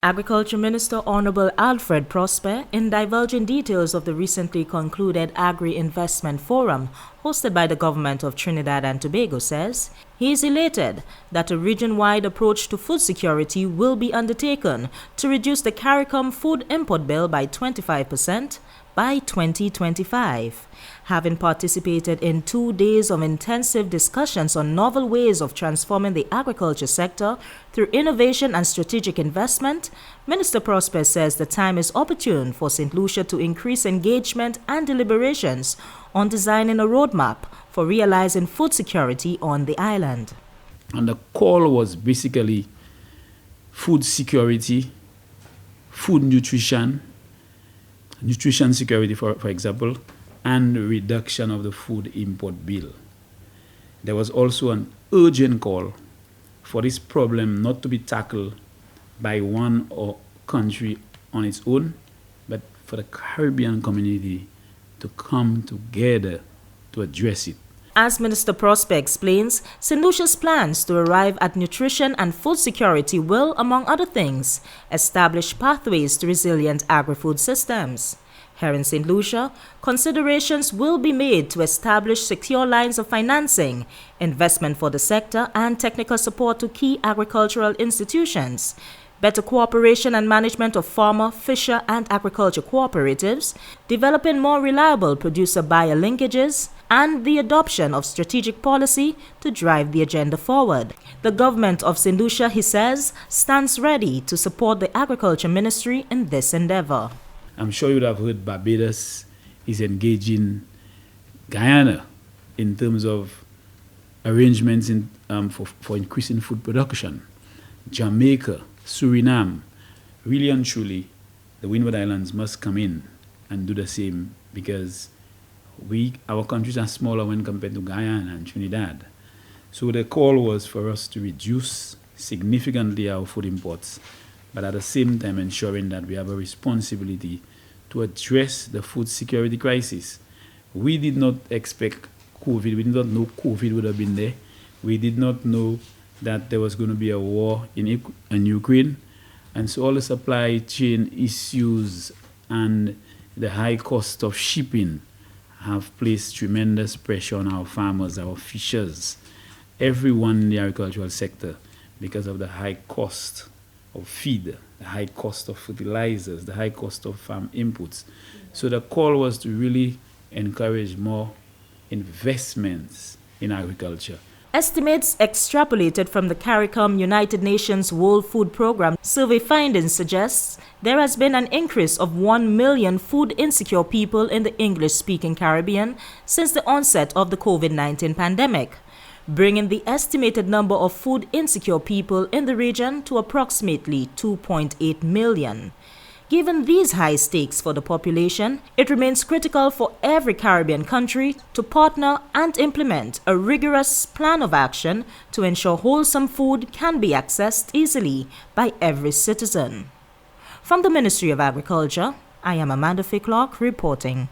Agriculture Minister Honorable Alfred Prospere, in divulging details of the recently concluded AGRI Investment Forum hosted by the government of Trinidad and Tobago, says he is elated that a region-wide approach to food security will be undertaken to reduce the CARICOM food import bill by 25% by 2025. Having participated in 2 days of intensive discussions on novel ways of transforming the agriculture sector through innovation and strategic investment, Minister Prospere says the time is opportune for St. Lucia to increase engagement and deliberations on designing a roadmap for realizing food security on the island. And the call was basically food security, food nutrition security, for example, and reduction of the food import bill. There was also an urgent call for this problem not to be tackled by one country on its own, but for the Caribbean community to come together to address it. As Minister Prospere explains, St. Lucia's plans to arrive at nutrition and food security will, among other things, establish pathways to resilient agri-food systems. Here in St. Lucia, considerations will be made to establish secure lines of financing, investment for the sector, and technical support to key agricultural institutions, better cooperation and management of farmer, fisher, and agriculture cooperatives, developing more reliable producer-buyer linkages, and the adoption of strategic policy to drive the agenda forward. The government of St. Lucia, he says, stands ready to support the Agriculture Ministry in this endeavor. I'm sure you would have heard Barbados is engaging Guyana in terms of arrangements for increasing food production. Jamaica, Suriname, really and truly, the Windward Islands must come in and do the same, because our countries are smaller when compared to Guyana and Trinidad. So the call was for us to reduce significantly our food imports, but at the same time ensuring that we have a responsibility to address the food security crisis. We did not expect COVID. We did not know COVID would have been there. We did not know that there was going to be a war in Ukraine. And so all the supply chain issues and the high cost of shipping have placed tremendous pressure on our farmers, our fishers, everyone in the agricultural sector, because of the high cost of feed, the high cost of fertilizers, the high cost of farm inputs. So the call was to really encourage more investments in agriculture. Estimates extrapolated from the CARICOM United Nations World Food Programme survey findings suggests there has been an increase of 1 million food insecure people in the English-speaking Caribbean since the onset of the COVID-19 pandemic, bringing the estimated number of food insecure people in the region to approximately 2.8 million. Given these high stakes for the population, it remains critical for every Caribbean country to partner and implement a rigorous plan of action to ensure wholesome food can be accessed easily by every citizen. From the Ministry of Agriculture, I am Amanda Ficklock reporting.